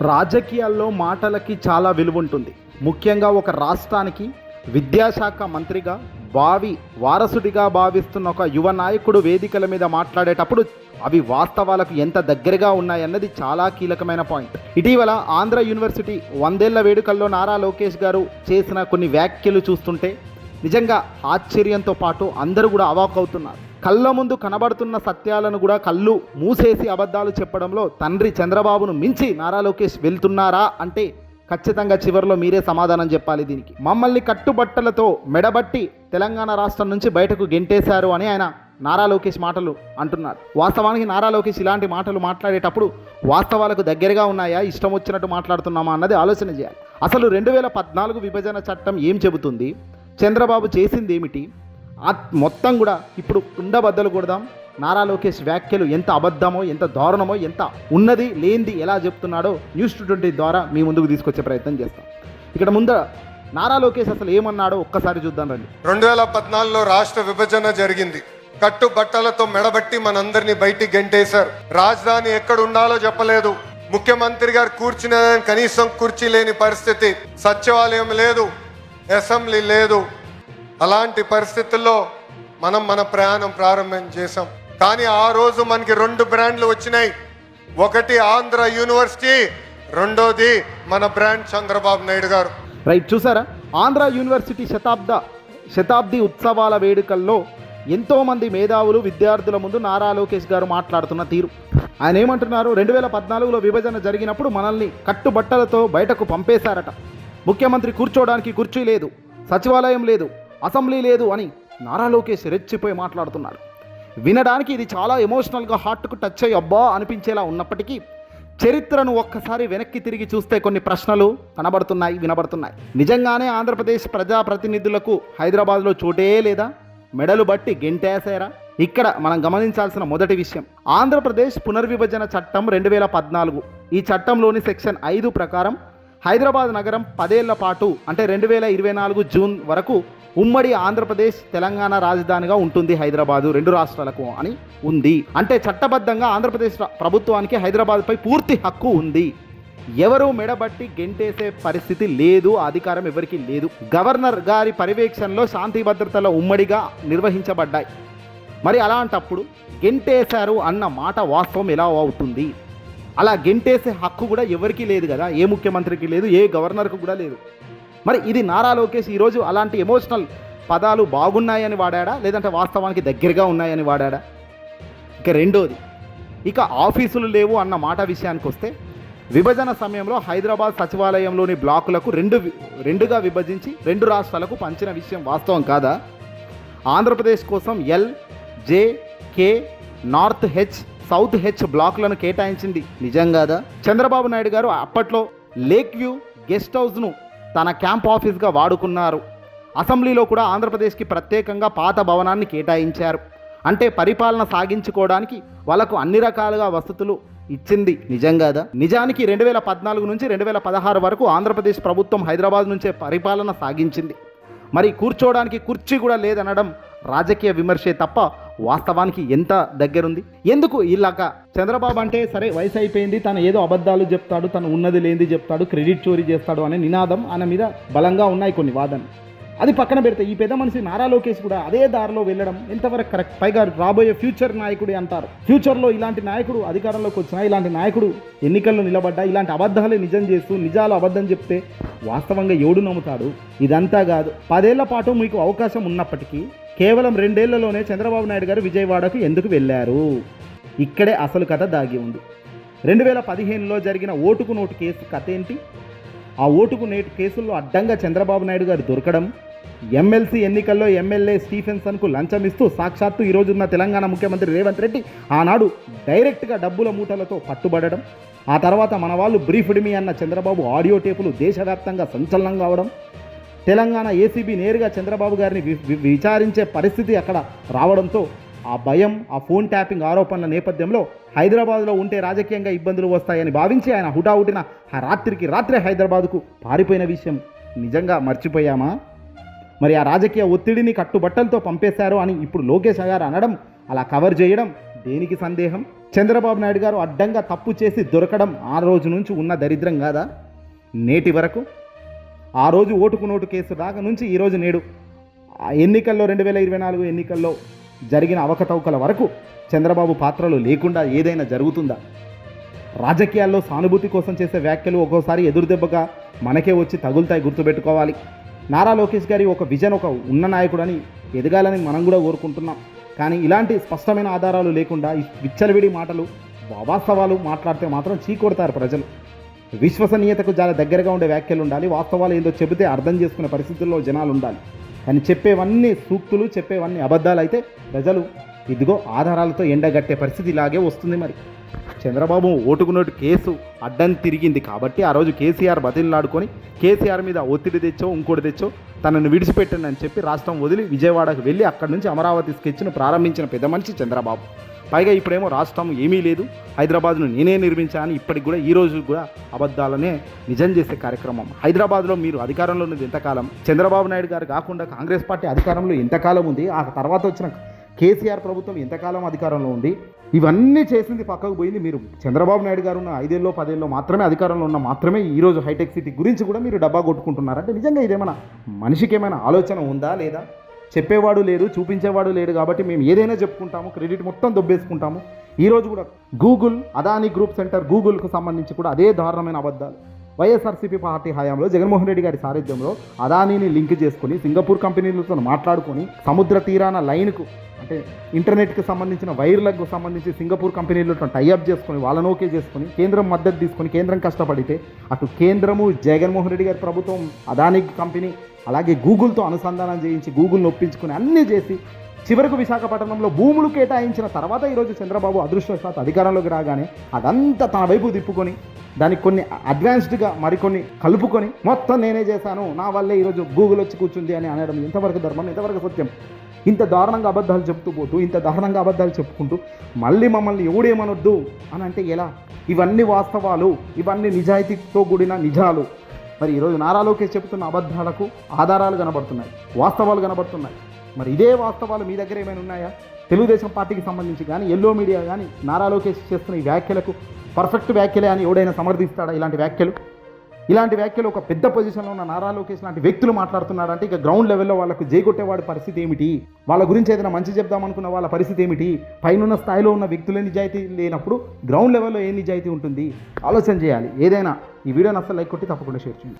రాజకీయాల్లో మాటలకి చాలా విలువ ఉంటుంది. ముఖ్యంగా ఒక రాష్ట్రానికి విద్యాశాఖ మంత్రిగా భావి వారసుడిగా భావిస్తున్న ఒక యువ నాయకుడు వేదికల మీద మాట్లాడేటప్పుడు అవి వాస్తవాలకు ఎంత దగ్గరగా ఉన్నాయన్నది చాలా కీలకమైన పాయింట్. ఇటీవల ఆంధ్ర యూనివర్సిటీ 100ేళ్ల వేడుకల్లో నారా లోకేష్ గారు చేసిన కొన్ని వ్యాఖ్యలు చూస్తుంటే నిజంగా ఆశ్చర్యంతో పాటు అందరూ కూడా అవాక్కవుతున్నారు. కళ్ళ ముందు కనబడుతున్న సత్యాలను కూడా కళ్ళు మూసేసి అబద్ధాలు చెప్పడంలో తండ్రి చంద్రబాబును మించి నారా లోకేష్ వెళ్తున్నారా అంటే ఖచ్చితంగా చివరిలో మీరే సమాధానం చెప్పాలి. దీనికి మమ్మల్ని కట్టుబట్టలతో మెడబట్టి తెలంగాణ రాష్ట్రం నుంచి బయటకు గెంటేశారు అని ఆయన నారా లోకేష్ మాటలు అంటున్నారు. వాస్తవానికి నారా లోకేష్ ఇలాంటి మాటలు మాట్లాడేటప్పుడు వాస్తవాలకు దగ్గరగా ఉన్నాయా, ఇష్టం వచ్చినట్టు మాట్లాడుతున్నామా అన్నది ఆలోచన చేయాలి. అసలు 2014 విభజన చట్టం ఏం చెబుతుంది, చంద్రబాబు చేసింది ఏమిటి, మొత్తం కూడా ఇప్పుడు కుండబద్దలు కొడదాం. నారా లోకేష్ వ్యాఖ్యలు ఎంత అబద్ధమో, ఎంత దారుణమో, ఎంత ఉన్నది లేనిది ఎలా చెప్తున్నాడో న్యూస్ 220 ద్వారా మీ ముందుకు తీసుకొచ్చే ప్రయత్నం చేస్తాం. ఇక్కడ ముందర నారా లోకేష్ అసలు ఏమన్నాడో ఒక్కసారి చూద్దాం రండి. 2014లో రాష్ట్ర విభజన జరిగింది. కట్టుబట్టలతో మెడబట్టి మనందరినీ బయటికి గెంటేశారు. రాజధాని ఎక్కడ ఉండాలో చెప్పలేదు. ముఖ్యమంత్రి గారు కూర్చునే కనీసం కుర్చీ లేని పరిస్థితి. సచివాలయం లేదు, అసెంబ్లీ లేదు. అలాంటి పరిస్థితుల్లో మనం మన ప్రయాణం ప్రారంభం చేశాం. కానీ ఆ రోజు మనకి 2 బ్రాండ్లు వచ్చినాయి. ఒకటి ఆంధ్ర యూనివర్సిటీ, రెండోది మన బ్రాండ్ చంద్రబాబు నాయుడు గారు. రైట్, చూసారా? ఆంధ్ర యూనివర్సిటీ శతాబ్ది ఉత్సవాల వేడుకల్లో ఎంతోమంది మేధావులు విద్యార్థుల ముందు నారా లోకేష్ గారు మాట్లాడుతున్న తీరు. ఆయన ఏమంటున్నారు? 2014లో విభజన జరిగినప్పుడు మనల్ని కట్టుబట్టలతో బయటకు పంపేశారట. ముఖ్యమంత్రి కూర్చోవడానికి కుర్చీ లేదు, సచివాలయం లేదు, అసెంబ్లీ లేదు అని నారా లోకేష్ రెచ్చిపోయి మాట్లాడుతున్నాడు. వినడానికి ఇది చాలా ఎమోషనల్గా హార్ట్కు టచ్ అయ్యి అబ్బా అనిపించేలా ఉన్నప్పటికీ చరిత్రను ఒక్కసారి వెనక్కి తిరిగి చూస్తే కొన్ని ప్రశ్నలు కనబడుతున్నాయి, వినబడుతున్నాయి. నిజంగానే ఆంధ్రప్రదేశ్ ప్రజాప్రతినిధులకు హైదరాబాద్లో చోటే లేదా? మెడలు బట్టి గెంటేశారా? ఇక్కడ మనం గమనించాల్సిన మొదటి విషయం, ఆంధ్రప్రదేశ్ పునర్విభజన చట్టం 2014. ఈ చట్టంలోని సెక్షన్ 5 ప్రకారం హైదరాబాద్ నగరం 10 ఏళ్ల పాటు అంటే 2024 జూన్ వరకు ఉమ్మడి ఆంధ్రప్రదేశ్ తెలంగాణ రాజధానిగా ఉంటుంది హైదరాబాదు 2 రాష్ట్రాలకు అని ఉంది. అంటే చట్టబద్ధంగా ఆంధ్రప్రదేశ్ ప్రభుత్వానికి హైదరాబాద్పై పూర్తి హక్కు ఉంది. ఎవరు మెడబట్టి గెంటేసే పరిస్థితి లేదు, అధికారం ఎవరికి లేదు. గవర్నర్ గారి పర్యవేక్షణలో శాంతి భద్రతల ఉమ్మడిగా నిర్వహించబడ్డాయి. మరి అలాంటప్పుడు గెంటేశారు అన్న మాట వాస్తవం ఎలా అవుతుంది? అలా గెంటేసే హక్కు కూడా ఎవరికి లేదు కదా, ఏ ముఖ్యమంత్రికి లేదు, ఏ గవర్నర్కు కూడా లేదు. మరి ఇది నారా లోకేష్ ఈరోజు అలాంటి ఎమోషనల్ పదాలు బాగున్నాయని వాడాడా, లేదంటే వాస్తవానికి దగ్గరగా ఉన్నాయని వాడాడా? ఇక రెండోది, ఇక ఆఫీసులు లేవు అన్న మాట విషయానికి వస్తే విభజన సమయంలో హైదరాబాద్ సచివాలయంలోని బ్లాకులకు రెండుగా విభజించి 2 రాష్ట్రాలకు పంచిన విషయం వాస్తవం కాదా? ఆంధ్రప్రదేశ్ కోసం L, J, K, north H, south H బ్లాకులను కేటాయించింది నిజం కాదా? చంద్రబాబు నాయుడు గారు అప్పట్లో లేక్ వ్యూ గెస్ట్ హౌస్ను తన క్యాంప్ ఆఫీస్గా వాడుకున్నారు. అసెంబ్లీలో కూడా ఆంధ్రప్రదేశ్కి ప్రత్యేకంగా పాత భవనాన్ని కేటాయించారు. అంటే పరిపాలన సాగించుకోవడానికి వాళ్ళకు అన్ని రకాలుగా వసతులు ఇచ్చింది నిజం కాదా? నిజానికి 2014 నుంచి 2016 వరకు ఆంధ్రప్రదేశ్ ప్రభుత్వం హైదరాబాద్ నుంచే పరిపాలన సాగించింది. మరి కూర్చోవడానికి కుర్చీ కూడా లేదనడం రాజకీయ విమర్శే తప్ప వాస్తవానికి ఎంత దగ్గరుంది? ఎందుకు ఇలాగా చంద్రబాబు అంటే సరే వయసు అయిపోయింది, తను ఏదో అబద్ధాలు చెప్తాడు, తను ఉన్నది లేనిది చెప్తాడు, క్రెడిట్ చోరీ చేస్తాడు అనే నినాదం ఆయన మీద బలంగా ఉన్నాయి కొన్ని వాదనలు. అది పక్కన పెడితే ఈ పెద్ద మనిషి నారా లోకేష్ కూడా అదే దారిలో వెళ్ళడం ఎంతవరకు కరెక్ట్? పైగా రాబోయే ఫ్యూచర్ నాయకుడు అంటారు. ఫ్యూచర్లో ఇలాంటి నాయకుడు అధికారంలోకి వచ్చినా, ఇలాంటి నాయకుడు ఎన్నికల్లో నిలబడ్డా, ఇలాంటి అబద్ధాలే నిజం చేస్తూ నిజాలు అబద్ధం చెప్తే వాస్తవంగా ఎవడు నమ్ముతాడు? ఇదంతా కాదు. 10 ఏళ్ల పాటు మీకు అవకాశం ఉన్నప్పటికీ కేవలం 2 ఏళ్లలోనే చంద్రబాబు నాయుడు గారు విజయవాడకు ఎందుకు వెళ్ళారు? ఇక్కడే అసలు కథ దాగి ఉంది. 2015లో జరిగిన ఓటుకు నోటు కేసు కథ ఏంటి? ఆ ఓటుకు నోటు కేసుల్లో అడ్డంగా చంద్రబాబు నాయుడు గారు దొరకడం, ఎమ్మెల్సీ ఎన్నికల్లో ఎమ్మెల్యే స్టీఫెన్సన్కు లంచం ఇస్తూ సాక్షాత్తు ఈరోజున్న తెలంగాణ ముఖ్యమంత్రి రేవంత్ రెడ్డి ఆనాడు డైరెక్ట్గా డబ్బుల మూటలతో పట్టుబడడం, ఆ తర్వాత మన వాళ్ళు బ్రీఫ్డ్ మీ అన్న చంద్రబాబు ఆడియో టేపులు దేశవ్యాప్తంగా సంచలనం కావడం, తెలంగాణ ఏసీబీ నేరుగా చంద్రబాబు గారిని విచారించే పరిస్థితి అక్కడ రావడంతో ఆ భయం, ఆ ఫోన్ ట్యాపింగ్ ఆరోపణల నేపథ్యంలో హైదరాబాద్లో ఉంటే రాజకీయంగా ఇబ్బందులు వస్తాయని భావించి ఆయన హుటాహుటిన ఆ రాత్రే హైదరాబాద్కు పారిపోయిన విషయం నిజంగా మర్చిపోయామా? మరి ఆ రాజకీయ ఒత్తిడిని కట్టుబట్టలతో పంపేశారు అని ఇప్పుడు లోకేష్ గారు అనడం, అలా కవర్ చేయడం దేనికి సందేహం? చంద్రబాబు నాయుడు గారు అడ్డంగా తప్పు చేసి దొరకడం ఆ రోజు నుంచి ఉన్న దరిద్రం కాదా నేటి వరకు? ఆ రోజు ఓటుకు నోటు కేసు దాకా నుంచి ఈరోజు నేడు ఆ ఎన్నికల్లో 2024 ఎన్నికల్లో జరిగిన అవకతవకల వరకు చంద్రబాబు పాత్రలు లేకుండా ఏదైనా జరుగుతుందా? రాజకీయాల్లో సానుభూతి కోసం చేసే వ్యాఖ్యలు ఒక్కోసారి ఎదురుదెబ్బగా మనకే వచ్చి తగులుతాయి, గుర్తుపెట్టుకోవాలి. నారా లోకేష్ గారి ఒక విజన్, ఒక ఉన్న నాయకుడని ఎదగాలని మనం కూడా కోరుకుంటున్నాం. కానీ ఇలాంటి స్పష్టమైన ఆధారాలు లేకుండా ఈ విచ్చలవిడి మాటలు, వాస్తవాలు మాట్లాడితే మాత్రం చీకొడతారు ప్రజలు. విశ్వసనీయతకు చాలా దగ్గరగా ఉండే వ్యాఖ్యలు ఉండాలి. వాస్తవాలు ఏందో చెబితే అర్థం చేసుకునే పరిస్థితుల్లో జనాలు ఉండాలి. కానీ చెప్పేవన్నీ సూక్తులు, చెప్పేవన్నీ అబద్ధాలు అయితే ప్రజలు ఇదిగో ఆధారాలతో ఎండగట్టే పరిస్థితి ఇలాగే వస్తుంది. మరి చంద్రబాబు ఓటుకు నోటు కేసు అడ్డం తిరిగింది కాబట్టి ఆ రోజు కేసీఆర్ బతిలాడుకొని కేసీఆర్ మీద ఒత్తిడి తెచ్చో ఇంకోటి తెచ్చో తనను విడిచిపెట్టండి అని చెప్పి రాష్ట్రం వదిలి విజయవాడకు వెళ్ళి అక్కడి నుంచి అమరావతి స్కెచ్ను ప్రారంభించిన పెద్ద మనిషి చంద్రబాబు. పైగా ఇప్పుడేమో రాష్ట్రం ఏమీ లేదు, హైదరాబాద్ను నేనే నిర్మించాను, ఇప్పటికి కూడా ఈ రోజు కూడా అబద్ధాలనే నిజం చేసే కార్యక్రమం. హైదరాబాద్లో మీరు అధికారంలో ఉన్నది ఎంతకాలం? చంద్రబాబు నాయుడు గారు కాకుండా కాంగ్రెస్ పార్టీ అధికారంలో ఎంతకాలం ఉంది? ఆ తర్వాత వచ్చిన కేసీఆర్ ప్రభుత్వం ఎంతకాలం అధికారంలో ఉంది? ఇవన్నీ చేసింది పక్కకు పోయింది మీరు. చంద్రబాబు నాయుడు గారు ఉన్న 5 ఏళ్ళలో 10 ఏళ్ళలో మాత్రమే అధికారంలో ఉన్న మాత్రమే ఈరోజు హైటెక్ సిటీ గురించి కూడా మీరు డబ్బా కొట్టుకుంటున్నారంటే నిజంగా ఇదేమైనా మనిషికి ఏమైనా ఆలోచన ఉందా లేదా? చెప్పేవాడు లేడు, చూపించేవాడు లేడు కాబట్టి మేము ఏదైనా చెప్పుకుంటాము, క్రెడిట్ మొత్తం దొబ్బేసుకుంటాము. ఈరోజు కూడా గూగుల్, అదానీ గ్రూప్ సెంటర్ గూగుల్కు సంబంధించి కూడా అదే దారుణమైన అబద్ధాలు. వైఎస్ఆర్సీపీ పార్టీ హయాంలో జగన్మోహన్ రెడ్డి గారి సారథ్యంలో అదానీని లింక్ చేసుకొని సింగపూర్ కంపెనీలతో మాట్లాడుకొని సముద్ర తీరాన లైన్కు అంటే ఇంటర్నెట్కి సంబంధించిన వైర్లకు సంబంధించి సింగపూర్ కంపెనీలతో టైఅప్ చేసుకొని వాళ్ళని ఓకే చేసుకొని కేంద్రం మద్దతు తీసుకొని కేంద్రం కష్టపడితే అటు కేంద్రము జగన్మోహన్ రెడ్డి గారి ప్రభుత్వం అదానీ కంపెనీ అలాగే గూగుల్తో అనుసంధానం చేయించి గూగుల్ని ఒప్పించుకొని అన్నీ చేసి చివరకు విశాఖపట్నంలో భూములు కేటాయించిన తర్వాత ఈరోజు చంద్రబాబు అదృష్టవశాత్తు అధికారంలోకి రాగానే అదంతా తన వైపు తిప్పుకొని దానికి కొన్ని అడ్వాన్స్డ్గా మరికొన్ని కలుపుకొని మొత్తం నేనే చేశాను, నా వల్లే ఈరోజు గూగుల్ వచ్చి కూర్చుంది అని అనడం ఎంతవరకు ధర్మం, ఎంతవరకు సత్యం? ఇంత దారుణంగా అబద్ధాలు చెప్తూ పోతూ ఇంత దారుణంగా అబద్ధాలు చెప్పుకుంటూ మళ్ళీ మమ్మల్ని ఎవడేమనొద్దు అని అంటే ఎలా? ఇవన్నీ వాస్తవాలు, ఇవన్నీ నిజాయితీతో కూడిన నిజాలు. మరి ఈరోజు నారా లోకేష్ చెబుతున్న అబద్ధాలకు ఆధారాలు కనబడుతున్నాయి, వాస్తవాలు కనబడుతున్నాయి. మరి ఇదే వాస్తవాలు మీ దగ్గర ఏమైనా ఉన్నాయా? తెలుగుదేశం పార్టీకి సంబంధించి కానీ ఎల్లో మీడియా కానీ నారా లోకేష్ చేస్తున్న ఈ వ్యాఖ్యలకు పర్ఫెక్ట్ వ్యాఖ్యలే అని ఎవడైనా సమర్థిస్తాడా? ఇలాంటి వ్యాఖ్యలు ఒక పెద్ద పొజిషన్లో ఉన్న నారా లోకేష్ లాంటి వ్యక్తులు మాట్లాడుతున్నారంటే ఇక గ్రౌండ్ లెవెల్లో వాళ్ళకు జైకొట్టేవాడి పరిస్థితి ఏమిటి? వాళ్ళ గురించి ఏదైనా మంచి చెప్దామనుకున్న వాళ్ళ పరిస్థితి ఏమిటి? పైన స్థాయిలో ఉన్న వ్యక్తులే నిజాయితీ లేనప్పుడు గ్రౌండ్ లెవెల్లో ఏ నిజాయితీ ఉంటుంది? ఆలోచన చేయాలి. ఏదైనా ఈ వీడియోని అసలు లైక్ కొట్టి తప్పకుండా షేర్ చేయండి.